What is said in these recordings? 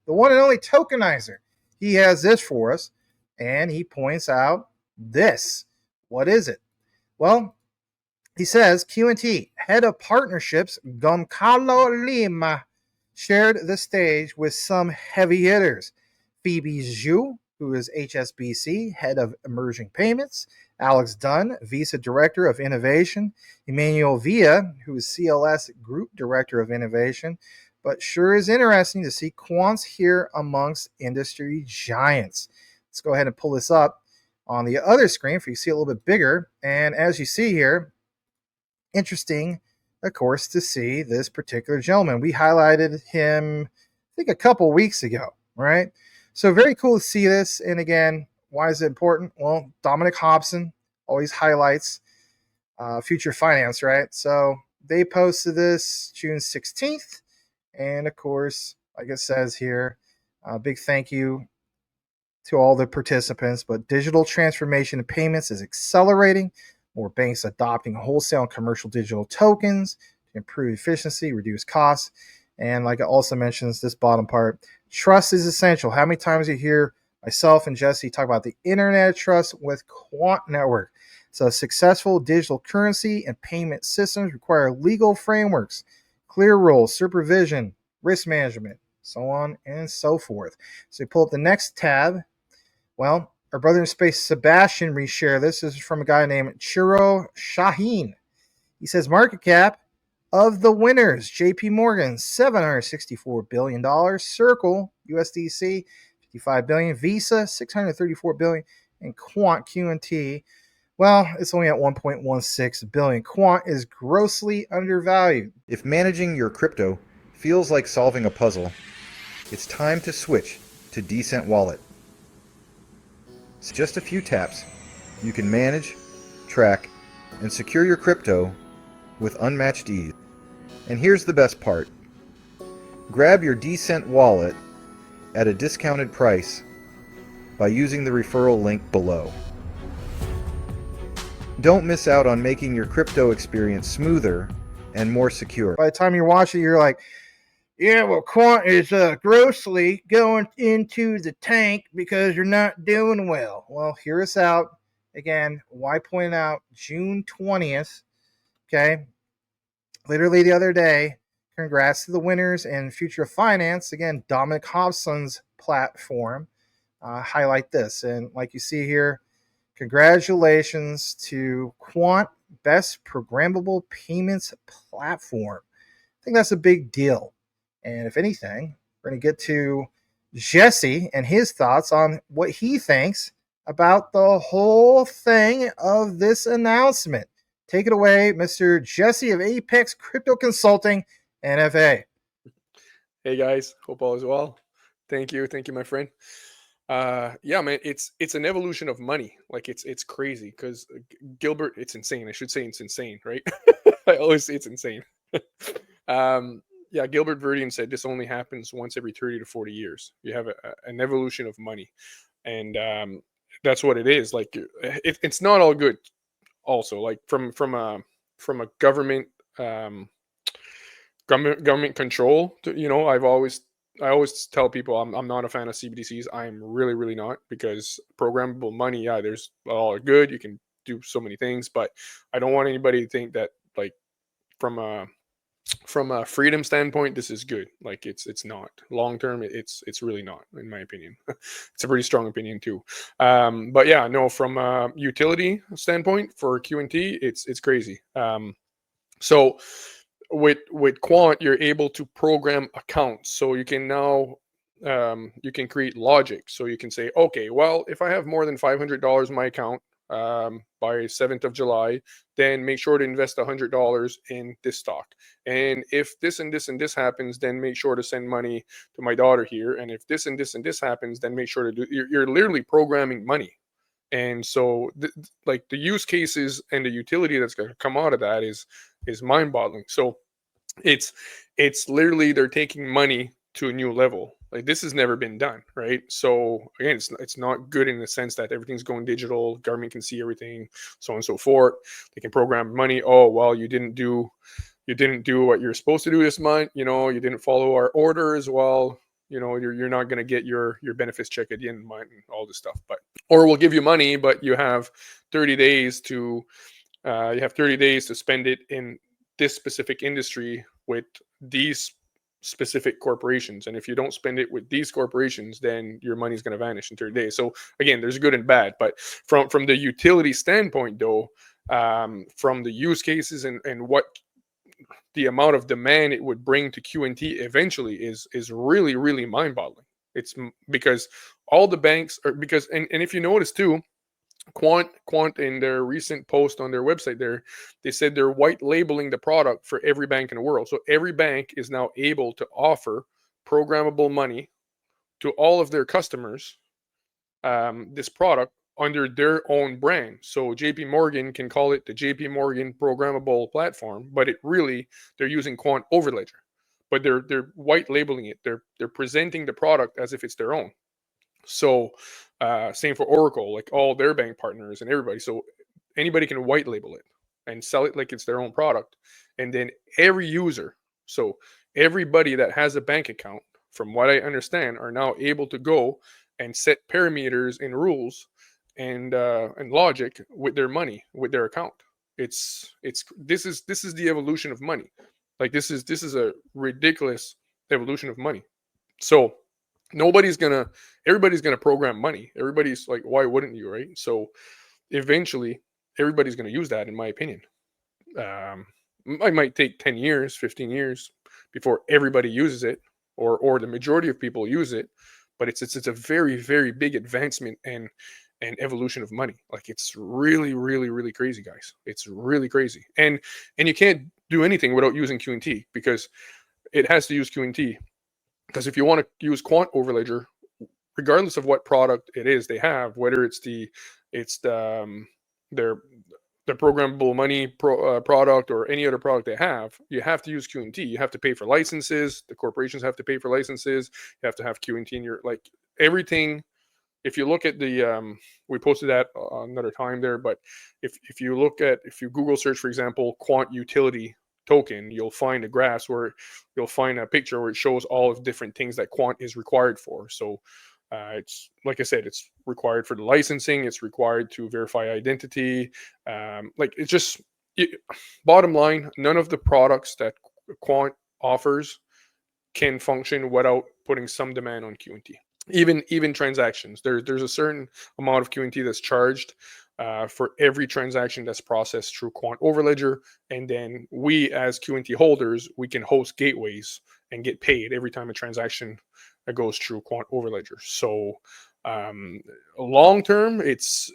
the one and only tokenizer. He has this for us, and he points out this. What is it? Well, he says QNT, head of partnerships, Goncalo Lima, shared the stage with some heavy hitters. Phoebe Zhu, who is HSBC, head of emerging payments. Alex Dunn, Visa Director of Innovation. Emmanuel Villa, who is CLS Group Director of Innovation. But sure is interesting to see Quant here amongst industry giants. Let's go ahead and pull this up on the other screen for you to see a little bit bigger. And as you see here, interesting, of course, to see this particular gentleman. We highlighted him, I think, a couple weeks ago, right? So very cool to see this. And again, why is it important? Well, Dominic Hobson always highlights future finance, right? So they posted this June 16th. And of course, like it says here, big thank you to all the participants. But digital transformation of payments is accelerating. More banks adopting wholesale and commercial digital tokens to improve efficiency, reduce costs. And like it also mentions, this bottom part, trust is essential. How many times you hear myself and Jesse talk about the internet of trust with Quant Network? So successful digital currency and payment systems require legal frameworks, clear rules, supervision, risk management, so on and so forth. So you pull up the next tab. Well, our brother in space, Sebastian, reshare this. This is from a guy named Chiro Shaheen. He says market cap of the winners, JP Morgan, $764 billion. Circle, USDC, $55 billion. Visa, $634 billion. And Quant, QNT, well, it's only at $1.16 billion. Quant is grossly undervalued. If managing your crypto feels like solving a puzzle, it's time to switch to Decent Wallet. So just a few taps, you can manage, track, and secure your crypto with unmatched ease. And here's the best part. Grab your Decent Wallet at a discounted price by using the referral link below. Don't miss out on making your crypto experience smoother and more secure. By the time you're watching, you're like, yeah, well, Quant is grossly going into the tank because you're not doing well. Well, hear us out. Again, why point out June 20th, okay? Literally the other day, congrats to the winners in Future Finance. Again, Dominic Hobson's platform. Highlight this. And like you see here, congratulations to Quant, best programmable payments platform. I think that's a big deal. And if anything, we're going to get to Jesse and his thoughts on what he thinks about the whole thing of this announcement. Take it away, Mr. Jesse of Apex Crypto Consulting, NFA. Hey guys, hope all is well. Thank you, my friend. Yeah, man, it's an evolution of money. Like it's crazy because Gilbert, it's insane. I should say it's insane, right? I always say it's insane. Yeah, Gilbert Verdian said this only happens once every 30 to 40 years. You have an evolution of money, and that's what it is. Like it's not all good. Also, like from a government government control. I always tell people I'm not a fan of CBDCs. I'm really not, because programmable money, yeah, there's a lot of good. You can do so many things, but I don't want anybody to think that, like, from a freedom standpoint, this is good. Like it's not long term. It's really not, in my opinion. It's a pretty strong opinion too. But yeah, no, from a utility standpoint for QNT, it's crazy. So with Quant, you're able to program accounts. So you can now you can create logic. So you can say, okay, well, if I have more than $500 in my account by 7th of July, then make sure to invest $100 in this stock. And if this and this and this happens, then make sure to send money to my daughter here. And if this and this and this happens, then make sure to do. You're literally programming money. And so like the use cases and the utility that's going to come out of that is mind-boggling. So it's literally, they're taking money to a new level. Like this has never been done, right? So again, it's not good in the sense that everything's going digital, government can see everything, so on and so forth. They can program money. Oh, well, you didn't do what you're supposed to do this month, you didn't follow our orders. Well, you're not going to get your benefits check at the end of the month and all this stuff. But or we'll give you money, but you have 30 days to spend it in this specific industry with these specific corporations, and if you don't spend it with these corporations, then your money's going to vanish in 30 days. So again, there's good and bad, but from the utility standpoint, though, from the use cases and what the amount of demand it would bring to QNT eventually is really, really mind-boggling. It's because all the banks are, because and if you notice too, Quant in their recent post on their website there, they said they're white labeling the product for every bank in the world. So every bank is now able to offer programmable money to all of their customers, this product under their own brand. So JP Morgan can call it the JP Morgan Programmable Platform, but they're using Quant OVERLEDGER. But they're white labeling it. They're presenting the product as if it's their own. So same for Oracle, like all their bank partners and everybody. So anybody can white label it and sell it like it's their own product. And then every user, so everybody that has a bank account, from what I understand, are now able to go and set parameters and rules and logic with their money, with their account. This is the evolution of money. Like this is a ridiculous evolution of money. So everybody's gonna program money. Everybody's like, why wouldn't you, right? So eventually everybody's gonna use that, in my opinion. It might take 10 years, 15 years before everybody uses it, or the majority of people use it, but it's a very, very big advancement and evolution of money. Like it's really, really, really crazy, guys. It's really crazy. And you can't do anything without using QNT, because it has to use QNT. Because if you want to use Quant OVERLEDGER, regardless of what product it is they have, whether it's their programmable money product or any other product they have, you have to use QNT. You have to pay for licenses. The corporations have to pay for licenses. You have to have QNT in your, like, everything. If you look at the, we posted that another time there, but if you Google search, for example, Quant utility token, you'll find a graph where you'll find a picture where it shows all of different things that Quant is required for. So it's, like I said, it's required for the licensing, it's required to verify identity. Bottom line, none of the products that Quant offers can function without putting some demand on QNT. Even transactions, there's a certain amount of QNT that's charged for every transaction that's processed through Quant OVERLEDGER, and then we as QNT holders, we can host gateways and get paid every time a transaction goes through Quant OVERLEDGER. So long term, it's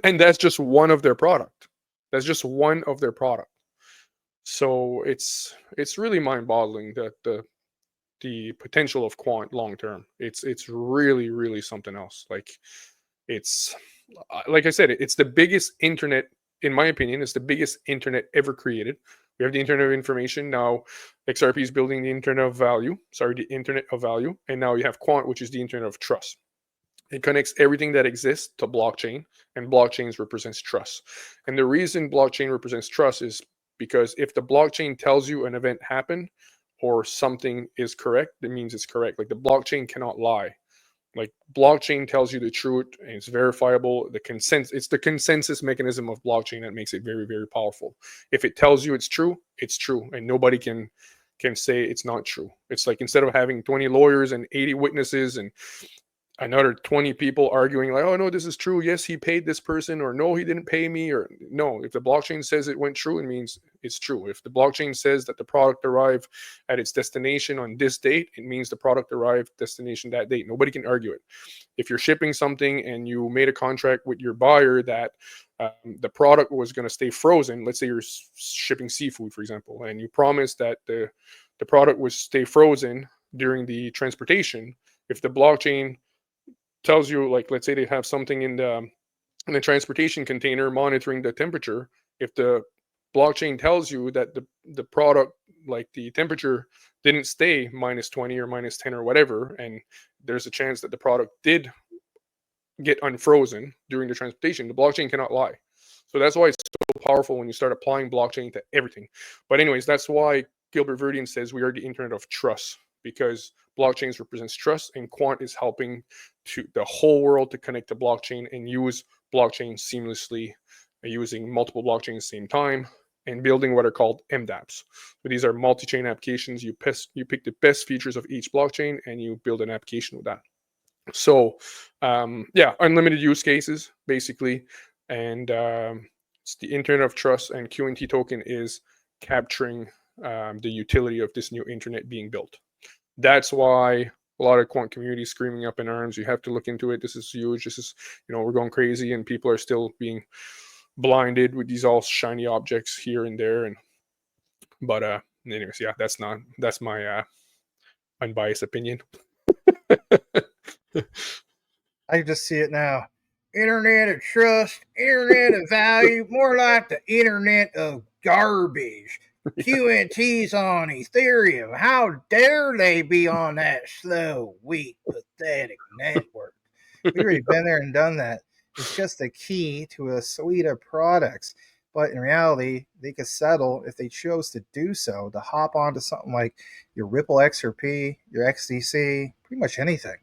and that's just one of their product. That's just one of their product. So it's really mind-boggling that the potential of Quant long term. It's really, really something else. Like it's, like I said, it's the biggest internet, in my opinion. It's the biggest internet ever created. We have the Internet of Information. Now XRP is building the Internet of Value. And now you have Quant, which is the Internet of Trust. It connects everything that exists to blockchain, and blockchains represents trust. And the reason blockchain represents trust is because if the blockchain tells you an event happened or something is correct, that means it's correct. Like the blockchain cannot lie. Like blockchain tells you the truth and it's verifiable. It's the consensus mechanism of blockchain that makes it very, very powerful. If it tells you it's true, and nobody can say it's not true. It's like, instead of having 20 lawyers and 80 witnesses and another 20 people arguing like, oh no, this is true, yes, he paid this person, or no, he didn't pay me, or no, if the blockchain says it went true, it means it's true. If the blockchain says that the product arrived at its destination on this date, it means the product arrived destination that date. Nobody can argue it. If you're shipping something and you made a contract with your buyer that the product was going to stay frozen, let's say you're shipping seafood, for example, and you promised that the product would stay frozen during the transportation. If the blockchain tells you, like, let's say they have something in the transportation container monitoring the temperature, if the blockchain tells you that the product, like the temperature didn't stay minus 20 or minus 10 or whatever, and there's a chance that the product did get unfrozen during the transportation, the blockchain cannot lie. So that's why it's so powerful when you start applying blockchain to everything. But anyways, that's why Gilbert Verdian says we are the Internet of Trust, because blockchains represents trust, and Quant is helping to the whole world to connect to blockchain and use blockchain seamlessly, using multiple blockchains at the same time and building what are called MDApps. So these are multi-chain applications. You pick the best features of each blockchain and you build an application with that. So yeah, unlimited use cases basically, and it's the Internet of Trust, and QNT Token is capturing the utility of this new internet being built. That's why a lot of quant community is screaming up in arms. You have to look into it. This is huge. This is, we're going crazy, and people are still being blinded with these all shiny objects here and there. But anyways, yeah, that's my unbiased opinion. I just see it now. Internet of trust, internet of value, more like the internet of garbage. QNT's on Ethereum. How dare they be on that slow, weak, pathetic network? We've already been there and done that. It's just a key to a suite of products. But in reality, they could settle, if they chose to do so, to hop onto something like your Ripple XRP, your XDC, pretty much anything.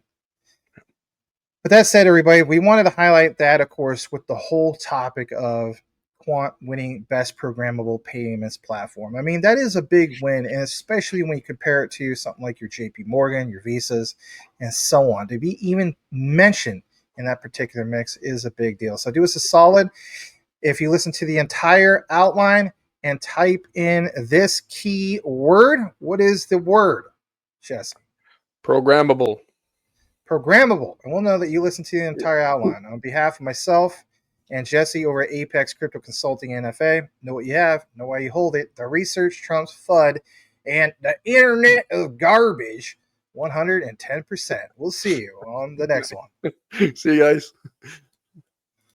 But that said, everybody, we wanted to highlight that, of course, with the whole topic of Quant winning Best Programmable Payments Platform. I mean, that is a big win, and especially when you compare it to something like your JP Morgan, your Visas, and so on. To be even mentioned in that particular mix is a big deal. So do us a solid. If you listen to the entire outline and type in this key word, what is the word, Jesse? Programmable. Programmable. And we'll know that you listen to the entire outline. On behalf of myself and Jesse over at Apex Crypto Consulting NFA, know what you have, know why you hold it. The research trumps FUD, and the internet of garbage, 110%. We'll see you on the next one. See you guys.